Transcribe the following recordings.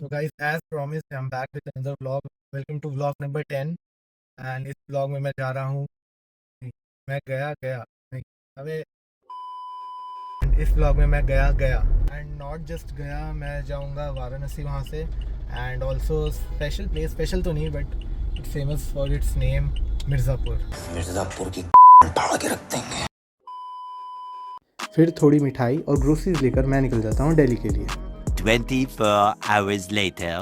So guys, as promised, I'm back with another vlog. Welcome to vlog number 10 and इस vlog में मैं जा रहा हूँ मैं गया गया नहीं अबे इस vlog में मैं गया गया एंड नॉट जस्ट गया, मैं जाऊँगा वाराणसी वहाँ से and also special place, special तो नहीं but it's famous for its name Mirzapur. Mirzapur की फाड़ के रखते हैं। फिर थोड़ी मिठाई और ग्रोसरीज लेकर मैं निकल जाता हूँ दिल्ली के लिए। 24 hours later.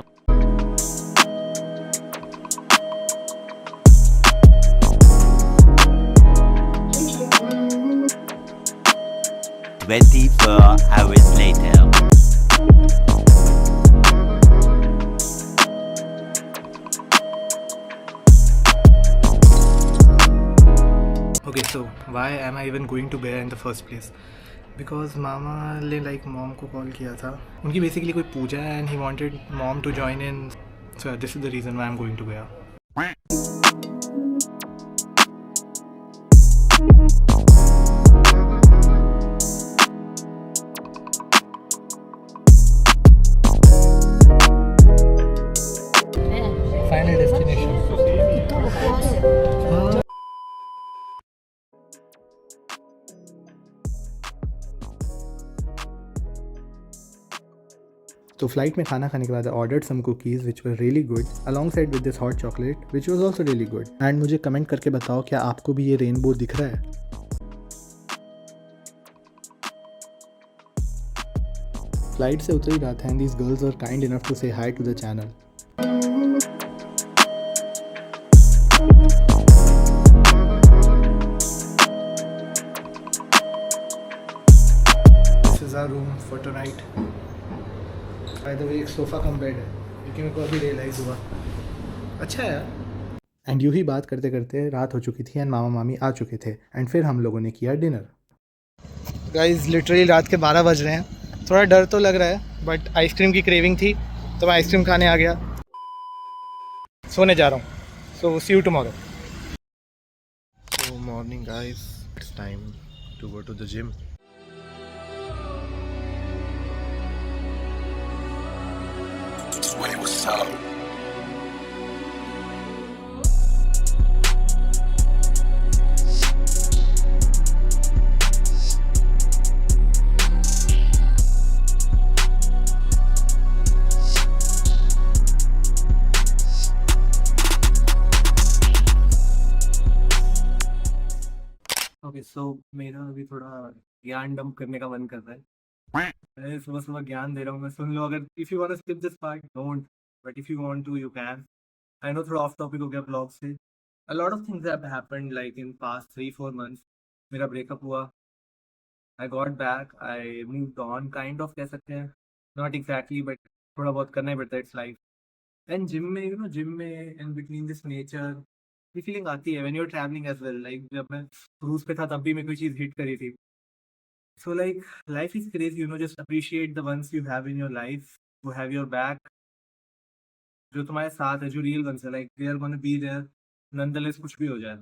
Hours later. Okay, so why am I even going to Gaya in the first place? Because मामा ने like mom को call किया था, उनकी basically कोई पूजा है and he wanted mom to join in, so this is the reason why I'm going to Gaya. Final destination. तो flight में खाना खाने के बाद I ordered some cookies which were really good alongside with this hot chocolate which was also really good. And मुझे comment करके बताओ क्या आपको भी ये रेनबो दिख रहा है। फ्लाइट से उतर ही रहा था and these girls were kind enough to say hi to the channel. This is our room for tonight. By the way एक सोफ़ा कम बेड है, क्योंकि मेरे को अभी रियलाइज़ हुआ। अच्छा है यार। एंड यूँ ही बात करते करते रात हो चुकी थी एंड मामा मामी आ चुके थे एंड फिर हम लोगों ने किया डिनर। गाइस लिटरली रात के 12 बज रहे हैं। थोड़ा डर तो लग रहा है बट आइसक्रीम की क्रेविंग थी तो मैं आइसक्रीम खाने आ गया। सोने जा रहा हूँ, so see you tomorrow. So morning guys, it's time to go to the gym. Sway, what's up? Okay so मेरा अभी थोड़ा ज्ञान डंप करने का मन कर रहा है। मैं सुबह सुबह ज्ञान दे रहा हूँ, मैं सुन लो। अगर if you want to skip this part don't, but if you want to you can. I know थोड़ा ऑफ टॉपिक हो गया ब्लॉग से। A lot of things have happened like in past 3-4 months. मेरा ब्रेकअप हुआ, I got back, I moved on kind of कह सकते हैं, not exactly but थोड़ा बहुत करना ही पड़ता है, इट्स लाइफ। एंड जिम में जिम में एंड बिटवीन दिस नेचर ये फीलिंग आती है when you are travelling as well. Like जब मैं क्रूज पे था तब भी मैं कोई चीज़ हिट करी थी। So like life is crazy, just appreciate the ones you have in your life, who have your back, जो तुम्हारे साथ है, जो रियल वंस है, like they are gonna be there nonetheless कुछ भी हो जाए।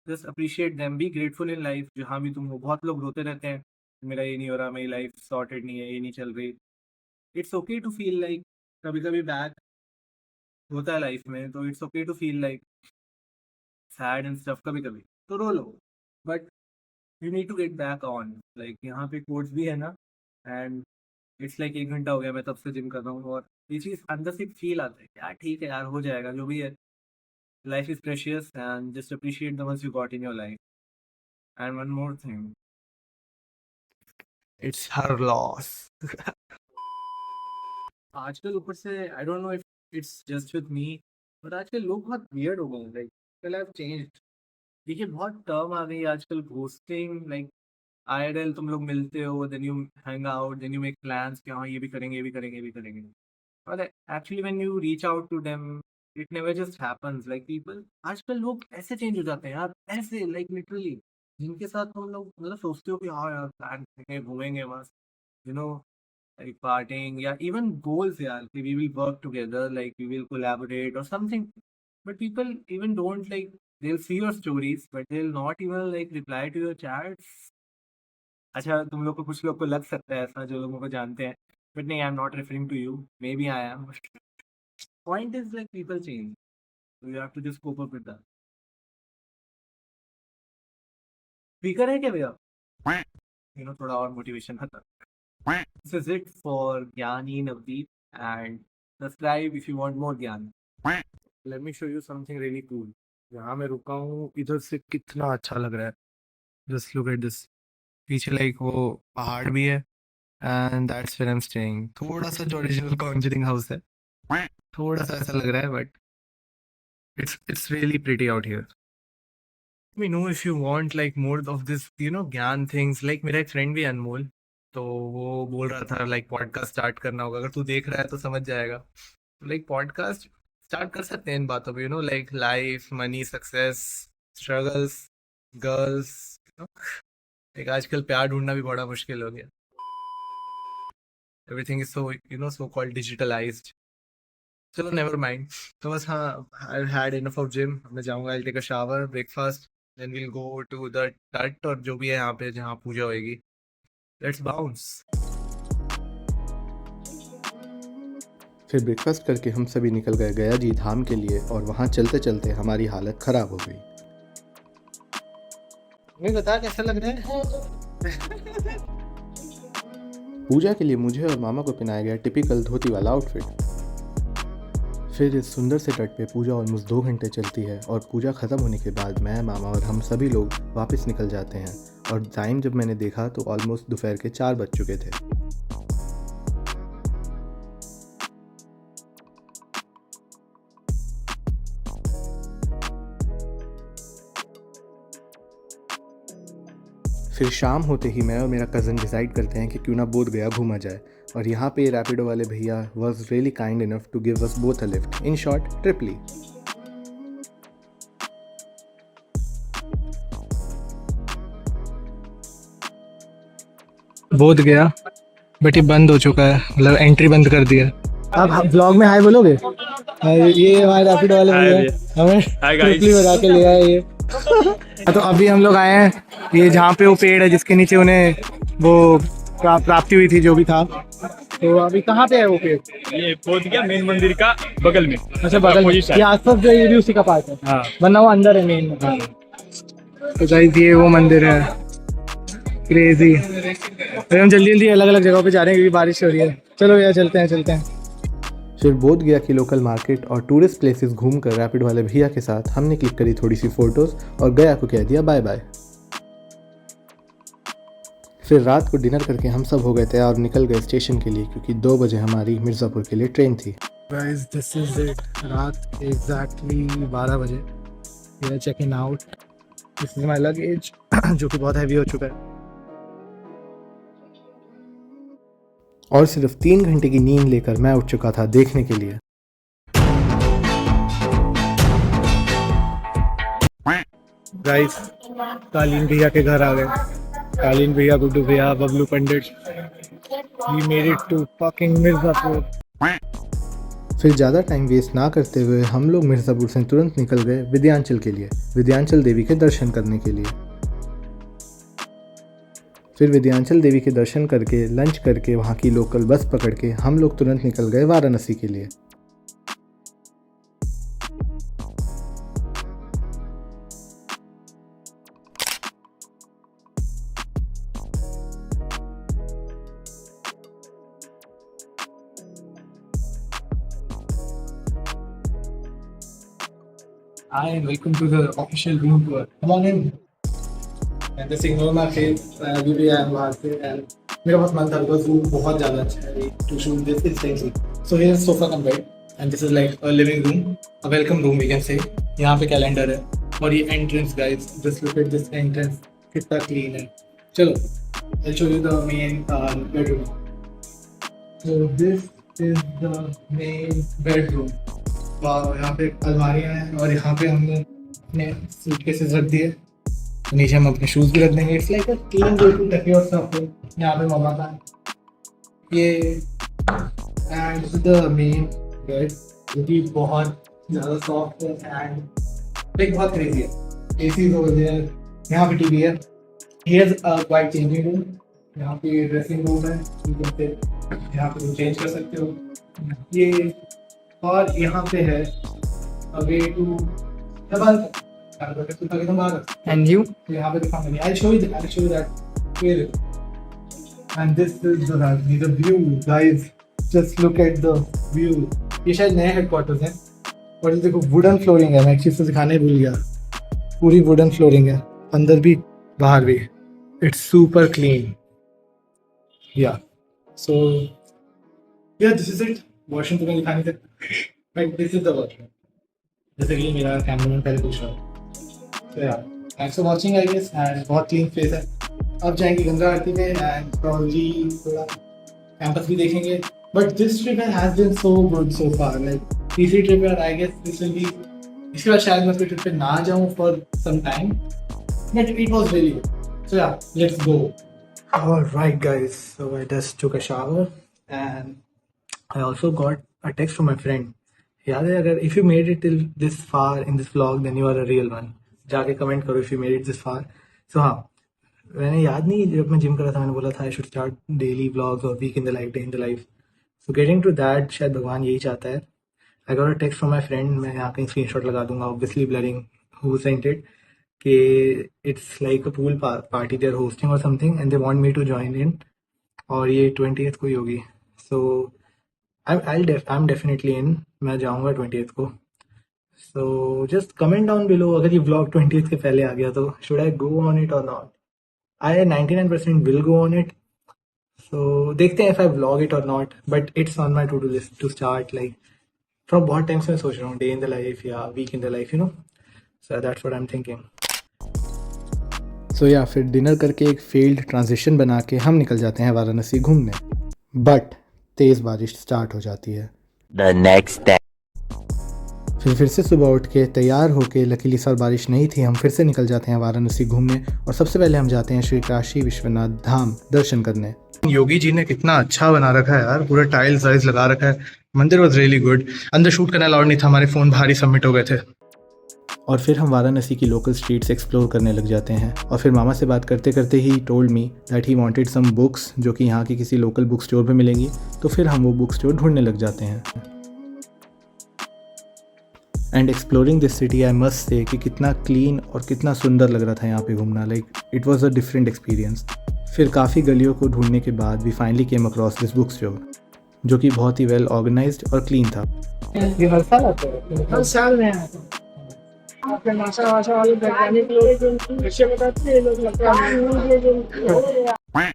Just appreciate them, be grateful in life जहाँ भी तुम हो। बहुत लोग रोते रहते हैं मेरा ये नहीं हो रहा, मेरी लाइफ सॉर्टेड नहीं है, ये नहीं चल रही। It's okay to feel like कभी कभी बैक होता है लाइफ में, तो it's okay to feel like sad and stuff, कभी कभी तो रो लो, but you need to get back on. Like यहाँ पे कोर्स भी है ना, एंड इट्स लाइक 1 घंटा हो गया मैं तब से जिम कर रहा हूँ और ये चीज़ अंदर से फील आता है यार, ठीक है यार, हो जाएगा जो भी है। Life is precious and just appreciate the ones you got in your life. And one more thing, it's her loss. आजकल ऊपर से I don't know if it's just with me, but आजकल लोग बहुत वियर्ड हो गए हैं। Like life changed. देखिए बहुत टर्म आ गई है आजकल, घोस्टिंग, लाइक आईआरएल तुम लोग मिलते हो, then you hang out, then you make plans कि हाँ ये भी करेंगे, ये भी करेंगे, ये भी करेंगे। But actually when you reach out to them, it never just happens. Like people, आजकल लोग ऐसे चेंज हो जाते हैं यार, ऐसे लाइक लिटरली, जिनके साथ तुम लोग सोचते हो कि हाँ यार प्लान करेंगे, घूमेंगे बस, यू नो लाइक पार्टिंग या इवन गोल्स यार कि we will work together, like we will collaborate और something. But people even don't like, they'll see your stories but they'll not even like reply to your chats। अच्छा तुम लोग को, कुछ लोग को लग सकता है ऐसा जो लोगों को जानते हैं, But no, I'm not referring to you. Maybe I am. Point is like people change. So you have to just cope up with that. Speaker है क्या भैया? थोड़ा और motivation आता. This is it for Gyani Navdeep, and subscribe if you want more Gyan. Let me show you something really cool. यहाँ मैं रुका हूँ, इधर से कितना अच्छा लग रहा है. Just look at this. पीछे like वो पहाड़ भी है, and that's where I'm staying. थोड़ा सा जो original Conjuring house है, थोड़ा सा ऐसा लग रहा है, but it's really pretty out here. Let me know if you want like more of this, ज्ञान things. Like मेरा एक friend भी है अनमोल, तो वो बोल रहा था like podcast स्टार्ट करना होगा. अगर तू देख रहा है तो समझ जाएगा. Like podcast स्टार्ट कर सकते हैं इन बातों पे, like life, money, success, struggles, girls. like आजकल प्यार ढूंढना भी बड़ा मुश्किल हो गया. Everything is so so called digitalized. चलो never mind. तो बस हाँ, I've had enough of gym. मैं जाऊँगा, I'll take a shower, breakfast, then we'll go to the Tat और जो भी है यहाँ पे जहाँ पूजा होएगी. Let's bounce. फिर ब्रेकफास्ट करके हम सभी निकल गए गया जी धाम के लिए और वहाँ चलते चलते हमारी हालत ख़राब हो गई. मैं बता कैसा लग रहा है? पूजा के लिए मुझे और मामा को पहनाया गया टिपिकल धोती वाला आउटफिट. फिर इस सुंदर से तट पे पूजा ऑलमोस्ट 2 घंटे चलती है और पूजा ख़त्म होने के बाद मैं, मामा और हम सभी लोग वापस निकल जाते हैं. और टाइम जब मैंने देखा तो ऑलमोस्ट दोपहर के 4 बज चुके थे. फिर शाम होते ही मैं और मेरा कज़न डिसाइड करते हैं कि क्यों ना बोध गया घूमा जाए. और यहाँ पे रैपिडो वाले भैया was really kind enough to give us both a lift. In short, ट्रिपली. बोध गया, बट ये बंद हो चुका है, मतलब एंट्री बंद कर दिया. आप ब्लॉग में हाय बोलोगे? ये हमारे रैपिडो वाले भैया हमें ट्रिपली बजा के ले आए ये. तो अभी हम लोग आए हैं ये जहाँ पे वो पेड़ है जिसके नीचे उन्हें वो प्राप्ति हुई थी, जो भी था. तो अभी कहाँ पे है वो पेड़? ये बोध गया मेन मंदिर का बगल में. अच्छा, बगल में. ये आसपास जो ये भी उसी का पार्ट है. हाँ, वरना वो अंदर है मेन. तो गाइस ये वो मंदिर है. क्रेजी. अरे हम जल्दी जल्दी अलग अलग जगहों पे जा रहे हैं क्योंकि बारिश हो रही है. चलो यार चलते हैं. फिर बोध गया की लोकल मार्केट और टूरिस्ट प्लेसेस घूमकर रैपिड वाले भैया के साथ हमने क्लिक करी थोड़ी सी फ़ोटोज़ और गया को कह दिया बाय बाय. फिर रात को डिनर करके हम सब हो गए थे और निकल गए स्टेशन के लिए क्योंकि 2 बजे हमारी मिर्ज़ापुर के लिए ट्रेन थी. Guys this is it. रात के एग्जैक्टली 12 बजे we are checking out. This is my luggage जो कि बहुत हैवी हो चुका है. और सिर्फ 3 घंटे की नींद लेकर मैं उठ चुका था देखने के लिए. गाइस कालीन भैया के घर आ गए. कालीन bhaiya, Guddu bhaiya, Bablu Pandit. We made it to fucking Mirzapur. फिर ज़्यादा टाइम वेस्ट ना करते हुए हम लोग मिर्ज़ापुर से तुरंत निकल गए विंध्याचल के लिए, विंध्याचल देवी के दर्शन करने के लिए. फिर विंध्याचल देवी के दर्शन करके लंच करके वहाँ की लोकल बस पकड़ के हम लोग तुरंत निकल गए वाराणसी के लिए. Hi and welcome to the official room tour. Come on in. And the signal my face. अभी भी आया वहाँ से and मेरा बहुत मन था because room बहुत ज़्यादा अच्छा है to shoot this instantly. So here is sofa cum bed and this is like a living room, a welcome room we can say. यहाँ पे कैलेंडर है और ये entrance guys. Just look at this entrance. कितना clean है. चलो, I'll show you the main bedroom. So this is the main bedroom. यहाँ पे अलमारियाँ हैं और यहाँ पे हमने अपने सूटकेसेस रख दिए. नीचे हम अपने शूज़ भी रख देंगे. It's like a clean way to take yourself. यहाँ पे मम्मा का ये and this is the main bed जो कि बहुत ज़्यादा सॉफ्ट है एंड लाइक बहुत क्रेजी है. AC over there. यहाँ पे टीवी है. Here is a quite changing room. यहाँ पे ड्रेसिंग रूम है. यू कैन से यहाँ पे तुम चेंज कर सकते हो ये, और यहाँ पे है अवे टू डबल ताकि तुम बाहर And you? यहाँ पे दिखाऊंगा नहीं, I'll show you that here, and this is the view guys, just look at the view। ये शायद नए हेडक्वार्टर्स हैं, और ये देखो वुडन फ्लोरिंग है, मैं एक चीज़ तो दिखाने भूल गया, पूरी वुडन फ्लोरिंग है अंदर भी बाहर भी, इट्स सुपर क्लीन। या सो yeah this is it, washroom तुम्हें दिखाने थे, but this is the washroom, जैसे कि मेरा कैमरामैन पहले पूछ रहा है। तो यार thanks for watching I guess, and बहुत क्लीन प्लेस है। अब जाएंगे गंगा आरती में एंड प्रॉब्ली थोड़ा कैंपस भी देखेंगे, but this trip has been so good so far, like तीसरी ट्रिप है, I guess this will be, इसके बाद शायद मैं अपनी ट्रिप पे ना जाऊँ for some time, but it was really good. So yeah let's go. Alright guys, so I just took a shower and I also got a text from my friend। याद है, अगर if you made it till this far in this vlog then you are a real one, जाके comment करो if you made it this far। so हाँ, मैंने याद नहीं, जब मैं जिम कर रहा था मैंने बोला था I should start daily vlogs or week in the life, day in the life। so getting to that, शायद भगवान यही चाहता है। I got a text from my friend, मैं यहाँ कहीं स्क्रीनशॉट लगा दूंगा obviously blurring who sent it, कि it's like a pool party they're hosting or something and they want me to join in, और ये 20th को ही होगी। so I'm definitely in, मैं जाऊँगा 20th को। so just comment down below अगर ये vlog 20th के पहले आ गया तो should I go on it or not। I 99% will go on it, so देखते हैं if I vlog it or not, but it's on my to-do list to start, like from बहुत time से मैं सोच रहा हूँ, day in the life या week in the life, you know, so that's what I'm thinking। सो या फिर dinner करके एक फेल्ड ट्रांजिशन बना के हम निकल जाते हैं वाराणसी घूमने, बट तेज़ बारिश स्टार्ट हो जाती है। The next day. फिर से सुबह उठ के तैयार होके, लकीली इस बार बारिश नहीं थी, हम फिर से निकल जाते हैं वाराणसी घूमने, और सबसे पहले हम जाते हैं श्री काशी विश्वनाथ धाम दर्शन करने। योगी जी ने कितना अच्छा बना रखा है यार, पूरा टाइल्स वाइल्स लगा रखा है, मंदिर वॉज रियली गुड। अंदर शूट करना अलाउड नहीं था, हमारे फ़ोन भारी सबमिट हो गए थे। और फिर हम वाराणसी की लोकल स्ट्रीट्स एक्सप्लोर करने लग जाते हैं, और फिर मामा से बात करते करते ही told me that he wanted some books जो कि यहाँ की किसी लोकल बुक स्टोर पे मिलेंगी, तो फिर हम वो बुक स्टोर ढूंढने लग जाते हैं। And exploring this city I must say कि कितना क्लीन और कितना सुंदर लग रहा था यहाँ पे घूमना, like it was a different experience. फिर काफ़ी गलियों को ढूंढने के बाद we finally came across this book store, जो कि बहुत ही वेल ऑर्गेनाइज्ड और क्लीन था। ये हर साल आते हैं, हर साल में आते हैं। आपके नासा वाले वैज्ञानिक लोग विषय बताते हैं, लोग लगता है।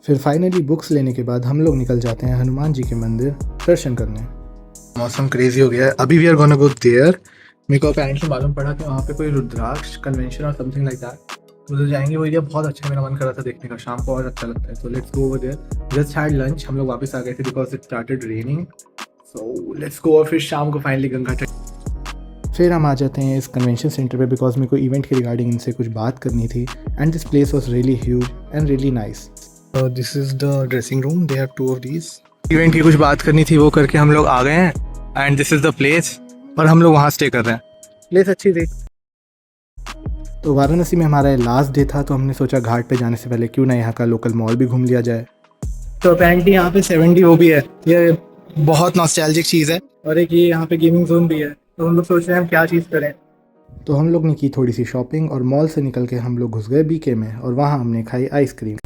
फिर फाइनली बुक्स लेने के बाद हम लोग निकल जाते हैं हनुमान जी के मंदिर दर्शन करने। मौसम क्रेजी हो गया है, अभी we are gonna go there. मेरे को अपेरेंटली मालूम पड़ा कि वहाँ पे कोई रुद्राक्ष कन्वेंशन और समथिंग लाइक दैट, तो जाएंगे। वो एरिया बहुत अच्छा है, मेरा मन कर रहा था देखने का, शाम को और अच्छा लगता है। So let's go over there. Just had lunch, हम लोग वापस आ गए थे because it started raining. So let's go, और फिर शाम को फाइनली गंगा तट। फिर हम आ जाते हैं इस कन्वेंशन सेंटर पे बिकॉज मेरे को इवेंट के रिगार्डिंग इनसे कुछ बात करनी थी, and this place was really huge and really nice. This is the dressing room, they have 2 of these। Event की कुछ बात करनी थी, वो करके हम लोग आ गए हैं, and this is the place, और हम लोग वहाँ स्टे कर रहे हैं। प्लेस अच्छी थी। तो वाराणसी में हमारा लास्ट डे था, तो हमने सोचा घाट पे जाने से पहले क्यों ना यहाँ का लोकल मॉल भी घूम लिया जाए। तो अपेरेंटली यहाँ पे 70 वो भी है, ये बहुत नॉस्टैल्जिक चीज़ है, और एक ये यहाँ पे गेमिंग जोन भी है। तो हम लोग सोच रहे हैं हम क्या चीज़ करें। तो हम लोग ने की थोड़ी सी शॉपिंग, और मॉल से निकल के हम लोग घुस गए बीके में, और वहाँ हमने खाई आइसक्रीम।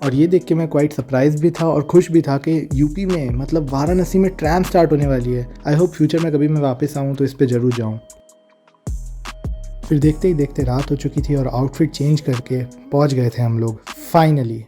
और ये देख के मैं क्वाइट सरप्राइज भी था और खुश भी था कि यूपी में, मतलब वाराणसी में ट्रैम स्टार्ट होने वाली है। आई होप फ्यूचर में कभी मैं वापस आऊँ तो इस पर ज़रूर जाऊँ। फिर देखते ही देखते रात हो चुकी थी, और आउटफिट चेंज करके पहुँच गए थे हम लोग finally.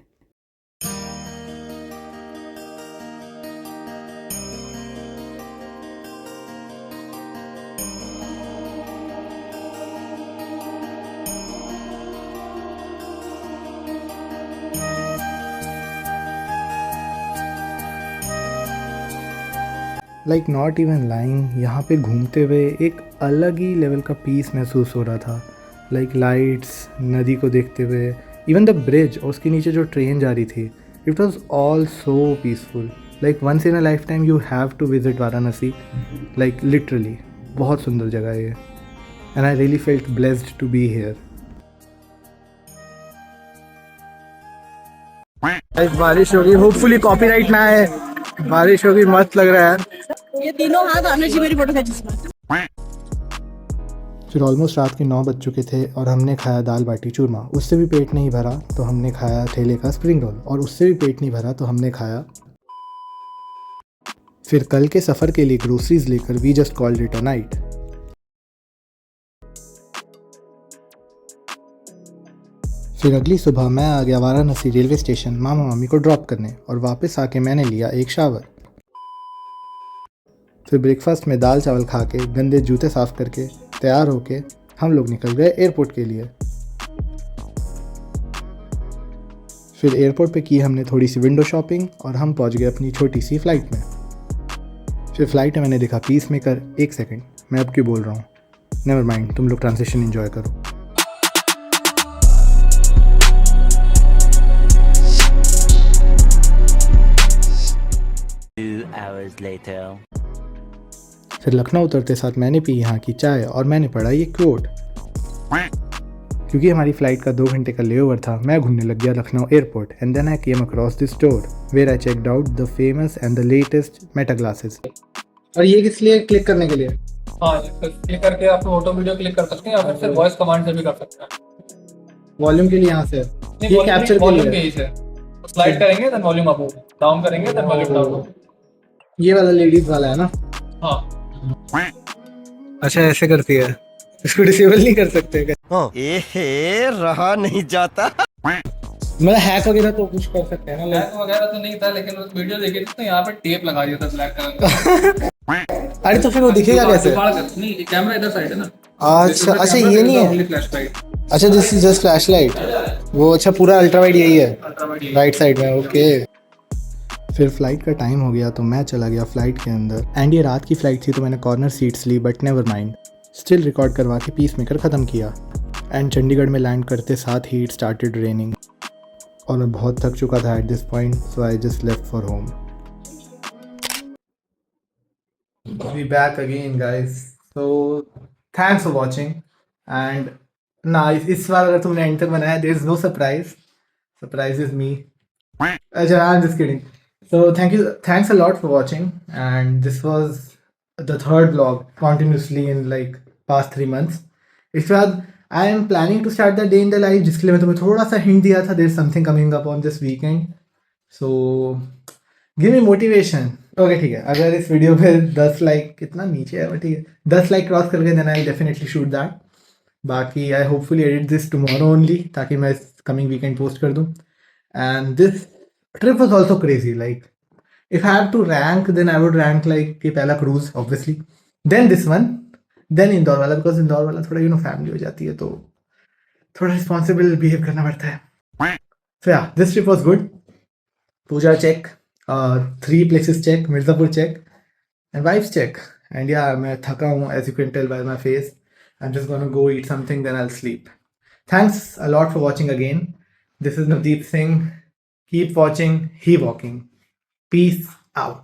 Like not even lying, यहाँ पे घूमते हुए एक अलग ही लेवल का पीस महसूस हो रहा था। लाइक लाइट्स, नदी को देखते हुए, इवन द ब्रिज और उसके नीचे जो ट्रेन जा रही थी, it was all so peaceful. Like once in a lifetime you have to visit Varanasi, like literally बहुत सुंदर जगह है ये, and I really felt blessed to be here. बारिश होगी, होपफुली कॉपीराइट ना आए। बारिश होगी, मस्त लग रहा है यार। ये तीनों हाथ आने से मेरी फोटो खींची इसमें। फिर ऑलमोस्ट रात के 9 बज चुके थे और हमने खाया दाल बाटी चूरमा। उससे भी पेट नहीं भरा तो हमने खाया ठेले का स्प्रिंग रोल, और उससे भी पेट नहीं भरा तो हमने खाया। फिर कल के सफ़र के लिए ग्रोसरीज लेकर we just called it a night. फिर अगली सुबह मैं आ गया वाराणसी रेलवे स्टेशन मामा मामी को ड्रॉप करने, और वापस आके मैंने लिया एक शावर। फिर ब्रेकफास्ट में दाल चावल खा के गंदे जूते साफ करके तैयार होके हम लोग निकल गए एयरपोर्ट के लिए। फिर एयरपोर्ट पे की हमने थोड़ी सी विंडो शॉपिंग और हम पहुंच गए अपनी छोटी सी फ़्लाइट में। फिर फ्लाइट में मैंने देखा पीस मेकर। एक सेकंड, मैं अब क्यों बोल रहा हूँ, नेवर माइंड, तुम लोग ट्रांसलेशन एंजॉय करो। 2 hours later. फिर लखनऊ उतरते साथ मैंने पी यहाँ की चाय और मैंने पढ़ा ये कोट। क्योंकि हमारी फ़्लाइट का 2 घंटे का लेओवर था, मैं घूमने लग गया Lucknow airport and then I came across this store where I checked out the famous and the latest Meta glasses. और ये किस लिए क्लिक करने के लिए? हाँ, क्लिक करके आप ऑटो वीडियो क्लिक कर सकते हैं या फिर वॉइस कमांड से भी कर सकते हैं। वॉल्यूम के लिए यहाँ से, ये कैप्चर के वॉल्यूम लिए। यही से स्लाइड करेंगे देन वॉल्यूम अप होगा, डाउन करेंगे देन वॉल्यूम डाउन होगा। ये वाला लेडीज वाला है ना? हाँ, अच्छा, ऐसे करती है, इसको डिसेबल नहीं कर सकते क्या? रहा नहीं जाता। मतलब हैक वगैरह तो कुछ कर सकते हैं ना? लैग वगैरह तो नहीं था, लेकिन उस वीडियो देखे थे तो यहाँ पे टेप लगा दिया था ब्लैक कलर का। अरे तो फिर वो दिखेगा कैसे? नहीं, कैमरा इधर साइड है ना। अच्छा अच्छा, ये नहीं है। फ्लैशलाइट अच्छा, दिस इज जस्ट फ्लैशलाइट। वो अच्छा, पूरा अल्ट्रा वाइड यही है राइट साइड में। ओके। फिर फ़्लाइट का टाइम हो गया तो मैं चला गया फ़्लाइट के अंदर एंड ये रात की फ़्लाइट थी तो मैंने कॉर्नर सीट्स ली, but never mind, still record करवा के पीस मेकर ख़त्म किया। एंड चंडीगढ़ में लैंड करते साथ ही इट स्टार्टेड रेनिंग और मैं बहुत थक चुका था at this point, so I just left for home. We back again guys, so thanks for watching and ना इस बार अगर तुमने एंड तक बनाया, there is no surprise, surprise is me. अच्छा, I'm just kidding. So thanks a lot for watching, and this was the third vlog continuously in like past 3 months. इसके बाद I am planning to start the day in the life, जिसके लिए मैं तुम्हें थोड़ा सा hint दिया था, there is something coming up on this weekend, so give me motivation. Okay ठीक है, अगर इस वीडियो पे 10 लाइक, कितना नीचे है ठीक है, 10 लाइक क्रॉस करके देना, आई डेफिनेटली शूट दैट। बाकी I hopefully edit this tomorrow only, ताकि मैं इस कमिंग वीकेंड पोस्ट कर दूँ। And this trip was also crazy, like if I have to rank then I would rank like कि पहला cruise obviously, then this one, then Indore वाला, because Indore वाला थोड़ा फैमिली हो जाती है तो थोड़ा रिस्पॉन्सिबल बिहेव करना पड़ता है। So yeah, this trip was good. Puja check, 3 places check, Mirzapur check, and vibes check. And yeah, मैं थका हूँ, as you can tell by my face. I'm just gonna go eat something, then I'll sleep. Thanks a lot for watching again. This is Navdeep Singh. Keep watching, he walking. Peace out.